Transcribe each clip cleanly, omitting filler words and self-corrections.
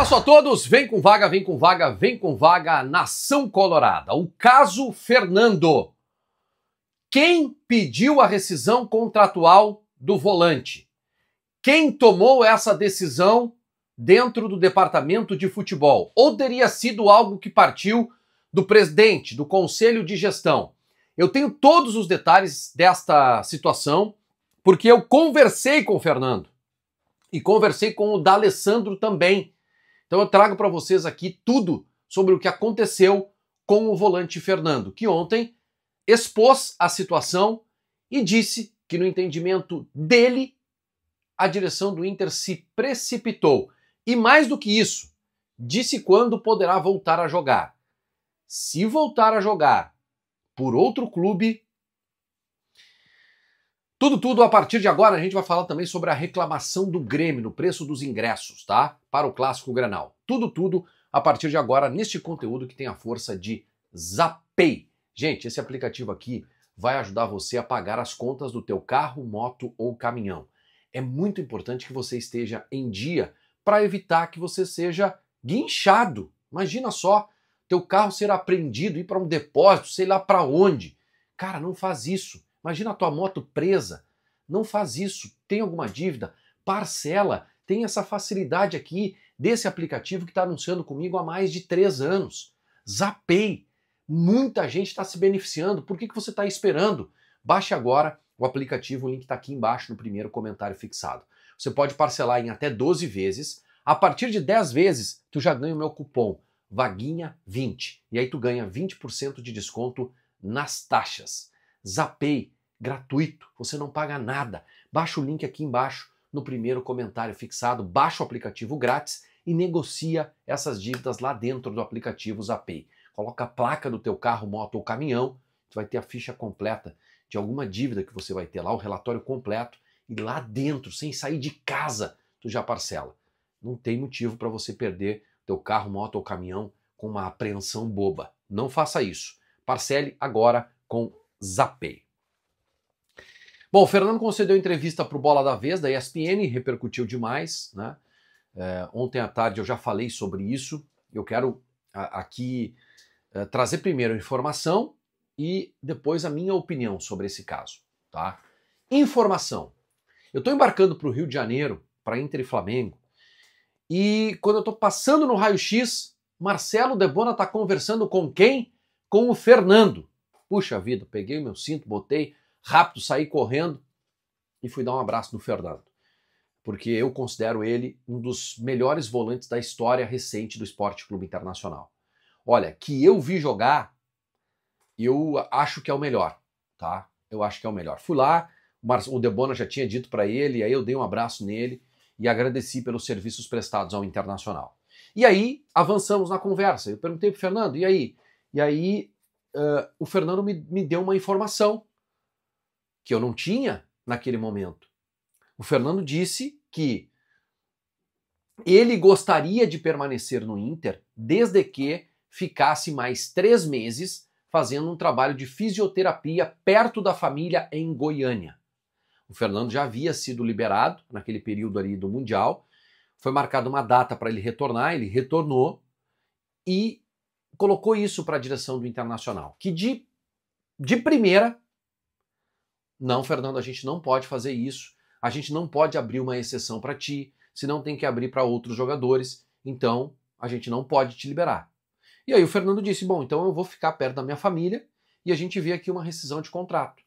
abraço a todos, vem com vaga, vem com vaga, vem com vaga, Nação Colorada. O caso Fernando. Quem pediu a rescisão contratual do volante? Quem tomou essa decisão dentro do departamento de futebol? Ou teria sido algo que partiu do presidente, do conselho de gestão? Eu tenho todos os detalhes desta situação, porque eu conversei com o Fernando e conversei com o D'Alessandro também. Então eu trago para vocês aqui tudo sobre o que aconteceu com o volante Fernando, que ontem expôs a situação e disse que, no entendimento dele, a direção do Inter se precipitou. E mais do que isso, disse quando poderá voltar a jogar. Se voltar a jogar por outro clube... Tudo a partir de agora. A gente vai falar também sobre a reclamação do Grêmio no preço dos ingressos, tá? Para o Clássico Grenal. Tudo a partir de agora neste conteúdo que tem a força de Zapay. Gente, esse aplicativo aqui vai ajudar você a pagar as contas do teu carro, moto ou caminhão. É muito importante que você esteja em dia para evitar que você seja guinchado. Imagina só, teu carro ser apreendido, ir para um depósito, sei lá para onde. Cara, não faz isso. Imagina a tua moto presa. Não faz isso. Tem alguma dívida? Parcela. Tem essa facilidade aqui desse aplicativo que está anunciando comigo há mais de 3 anos. Zapay. Muita gente está se beneficiando. Por que você está esperando? Baixe agora o aplicativo. O link está aqui embaixo no primeiro comentário fixado. Você pode parcelar em até 12 vezes. A partir de 10 vezes, tu já ganha o meu cupom VAGUINHA20. E aí tu ganha 20% de desconto nas taxas. Zapay, gratuito, você não paga nada. Baixa o link aqui embaixo no primeiro comentário fixado, baixa o aplicativo grátis e negocia essas dívidas lá dentro do aplicativo Zapay. Coloca a placa do teu carro, moto ou caminhão, tu vai ter a ficha completa de alguma dívida que você vai ter lá, o relatório completo, e lá dentro, sem sair de casa, tu já parcela. Não tem motivo para você perder teu carro, moto ou caminhão com uma apreensão boba. Não faça isso. Parcele agora com Zapay. Bom, o Fernando concedeu entrevista para o Bola da Vez, da ESPN, repercutiu demais, né? Ontem à tarde eu já falei sobre isso. Eu quero aqui trazer primeiro a informação e depois a minha opinião sobre esse caso, tá? Informação. Eu estou embarcando para o Rio de Janeiro, para Inter e Flamengo, e quando eu estou passando no raio-x, Marcelo Debona está conversando com quem? Com o Fernando. Puxa vida, peguei o meu cinto, botei rápido, saí correndo e fui dar um abraço no Fernando. Porque eu considero ele um dos melhores volantes da história recente do Esporte Clube Internacional. Olha, que eu vi jogar, eu acho que é o melhor, tá? Eu acho que é o melhor. Fui lá, o Debona já tinha dito para ele, aí eu dei um abraço nele e agradeci pelos serviços prestados ao Internacional. E aí, avançamos na conversa. Eu perguntei pro Fernando, e aí? E aí, o Fernando me deu uma informação que eu não tinha naquele momento. O Fernando disse que ele gostaria de permanecer no Inter desde que ficasse mais 3 meses fazendo um trabalho de fisioterapia perto da família em Goiânia. O Fernando já havia sido liberado naquele período ali do Mundial, foi marcada uma data para ele retornar, ele retornou e colocou isso para a direção do Internacional, que de primeira, não, Fernando, a gente não pode fazer isso, a gente não pode abrir uma exceção para ti, senão tem que abrir para outros jogadores, então a gente não pode te liberar. E aí o Fernando disse, bom, então eu vou ficar perto da minha família e a gente vê aqui uma rescisão de contrato.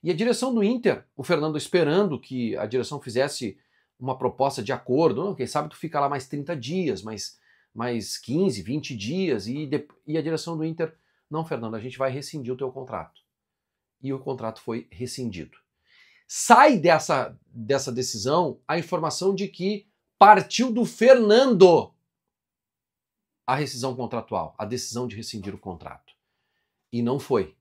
E a direção do Inter, o Fernando esperando que a direção fizesse uma proposta de acordo, não, quem sabe tu fica lá mais 30 dias, mais 15, 20 dias, e a direção do Inter, não, Fernando, a gente vai rescindir o teu contrato. E o contrato foi rescindido. Sai dessa decisão a informação de que partiu do Fernando a rescisão contratual, a decisão de rescindir o contrato. E não foi.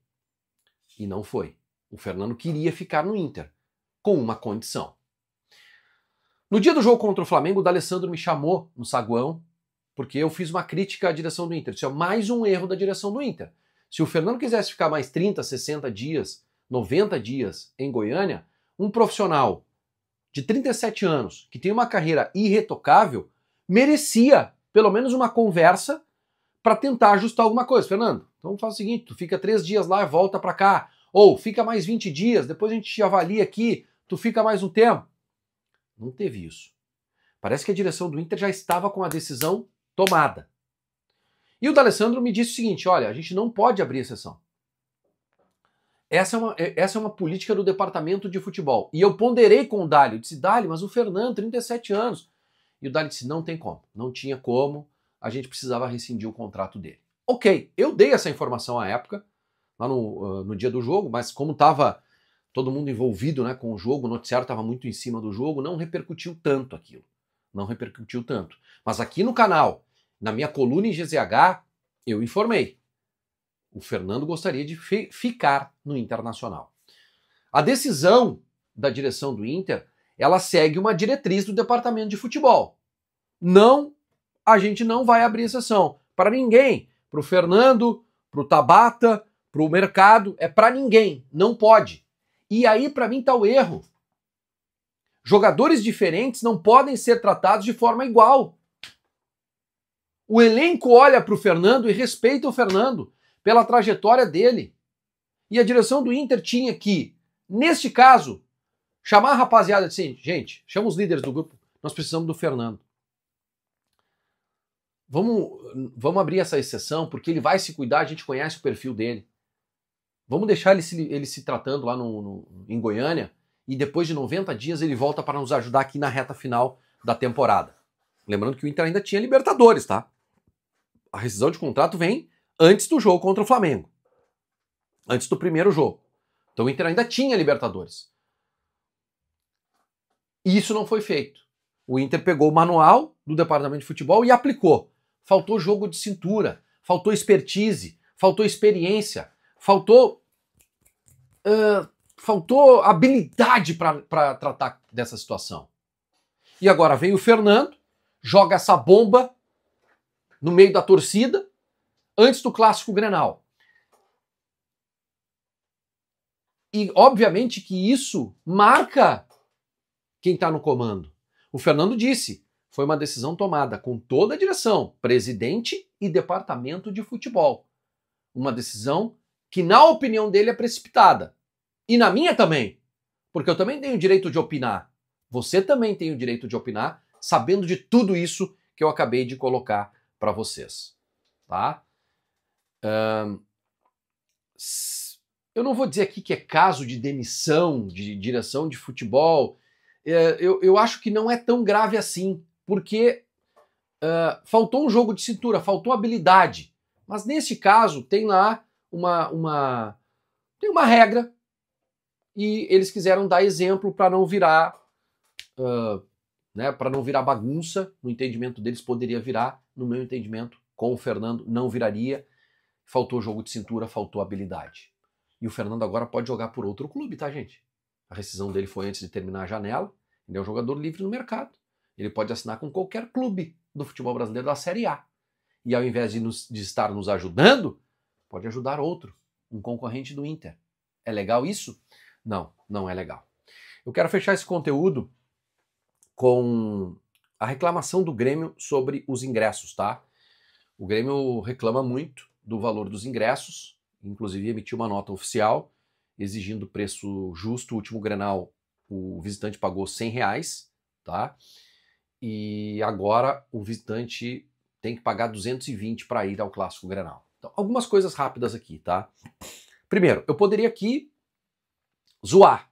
E não foi. O Fernando queria ficar no Inter, com uma condição. No dia do jogo contra o Flamengo, o D'Alessandro me chamou no saguão, porque eu fiz uma crítica à direção do Inter. Isso é mais um erro da direção do Inter. Se o Fernando quisesse ficar mais 30, 60 dias, 90 dias em Goiânia, um profissional de 37 anos, que tem uma carreira irretocável, merecia pelo menos uma conversa para tentar ajustar alguma coisa. Fernando, então faz o seguinte, tu fica 3 dias lá e volta para cá, ou fica mais 20 dias, depois a gente te avalia aqui, tu fica mais um tempo. Não teve isso. Parece que a direção do Inter já estava com a decisão tomada. E o D'Alessandro me disse o seguinte, olha, a gente não pode abrir exceção. Essa é uma política do departamento de futebol. E eu ponderei com o Dali, eu disse, Dali, mas o Fernando, 37 anos. E o Dali disse, não tem como, não tinha como, a gente precisava rescindir o contrato dele. Ok, eu dei essa informação à época, lá no dia do jogo, mas como estava todo mundo envolvido, né, com o jogo, o noticiário estava muito em cima do jogo, não repercutiu tanto aquilo. Não repercutiu tanto. Mas aqui no canal, na minha coluna em GZH, eu informei. O Fernando gostaria de ficar no Internacional. A decisão da direção do Inter, ela segue uma diretriz do departamento de futebol. Não, a gente não vai abrir exceção. Para ninguém. Para o Fernando, para o Tabata, para o mercado, é para ninguém. Não pode. E aí, para mim, está o erro. Jogadores diferentes não podem ser tratados de forma igual. O elenco olha para o Fernando e respeita o Fernando pela trajetória dele. E a direção do Inter tinha que, neste caso, chamar a rapaziada assim, gente, chama os líderes do grupo, nós precisamos do Fernando. Vamos abrir essa exceção, porque ele vai se cuidar, a gente conhece o perfil dele. Vamos deixar ele se tratando lá em Goiânia, e depois de 90 dias ele volta para nos ajudar aqui na reta final da temporada. Lembrando que o Inter ainda tinha Libertadores, tá? A rescisão de contrato vem antes do jogo contra o Flamengo. Antes do primeiro jogo. Então o Inter ainda tinha Libertadores. E isso não foi feito. O Inter pegou o manual do departamento de futebol e aplicou. Faltou jogo de cintura, faltou expertise, faltou experiência, faltou habilidade para tratar dessa situação. E agora vem o Fernando, joga essa bomba no meio da torcida, antes do Clássico Grenal. E obviamente que isso marca quem está no comando. O Fernando disse, foi uma decisão tomada com toda a direção, presidente e departamento de futebol. Uma decisão que, na opinião dele, é precipitada. E na minha também, porque eu também tenho o direito de opinar. Você também tem o direito de opinar, sabendo de tudo isso que eu acabei de colocar para vocês. Tá? Eu não vou dizer aqui que é caso de demissão de direção de futebol. Eu acho que não é tão grave assim, porque faltou um jogo de cintura, faltou habilidade. Mas nesse caso tem lá tem uma regra e eles quiseram dar exemplo para não virar para não virar bagunça. No entendimento deles poderia virar, no meu entendimento com o Fernando não viraria. Faltou jogo de cintura, faltou habilidade. E o Fernando agora pode jogar por outro clube, tá, gente? A rescisão dele foi antes de terminar a janela. Ele é um jogador livre no mercado. Ele pode assinar com qualquer clube do futebol brasileiro da Série A. E ao invés de estar nos ajudando, pode ajudar outro, um concorrente do Inter. É legal isso? Não, não é legal. Eu quero fechar esse conteúdo com a reclamação do Grêmio sobre os ingressos, tá? O Grêmio reclama muito do valor dos ingressos, inclusive emitiu uma nota oficial exigindo preço justo. O último Grenal, o visitante pagou R$100, tá? E agora o visitante tem que pagar 220 para ir ao Clássico Grenal. Então, algumas coisas rápidas aqui, tá? Primeiro, eu poderia aqui zoar.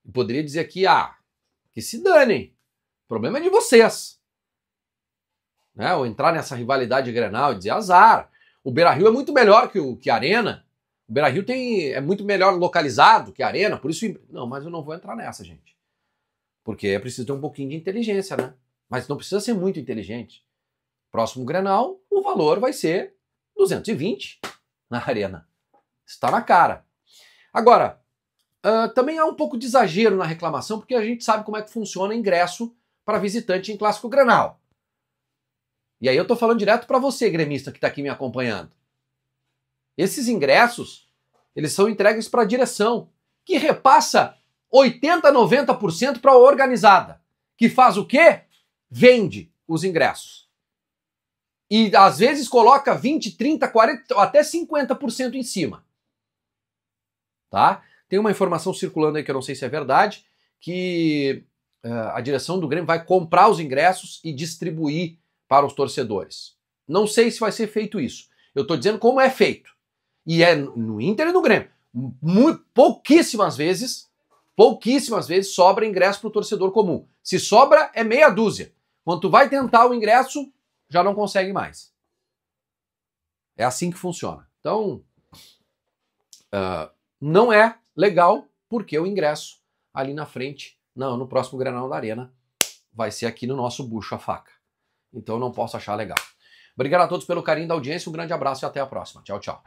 Eu poderia dizer aqui, que se danem. O problema é de vocês. Né? Ou entrar nessa rivalidade Grenal e dizer azar. O Beira-Rio é muito melhor que a Arena. O Beira-Rio é muito melhor localizado que a Arena, por isso... Não, mas eu não vou entrar nessa, gente. Porque é preciso ter um pouquinho de inteligência, né? Mas não precisa ser muito inteligente. Próximo Grenal, o valor vai ser 220 na Arena. Está na cara. Agora, também há um pouco de exagero na reclamação, porque a gente sabe como é que funciona ingresso para visitante em Clássico Grenal. E aí eu estou falando direto para você, gremista, que está aqui me acompanhando. Esses ingressos, eles são entregues para a direção, que repassa 80%, 90% para a organizada, que faz o quê? Vende os ingressos. e às vezes coloca 20, 30, 40, até 50% em cima. Tá? Tem uma informação circulando aí que eu não sei se é verdade, que a direção do Grêmio vai comprar os ingressos e distribuir para os torcedores. Não sei se vai ser feito isso. Eu estou dizendo como é feito. E é no Inter e no Grêmio. Pouquíssimas vezes sobra ingresso para o torcedor comum. Se sobra, é meia dúzia. Quando tu vai tentar o ingresso, já não consegue mais. É assim que funciona. Então, não é legal, porque o ingresso ali na frente, no próximo Grenal da Arena, vai ser aqui no nosso bucho a faca. Então não posso achar legal. Obrigado a todos pelo carinho da audiência, um grande abraço e até a próxima. Tchau, tchau.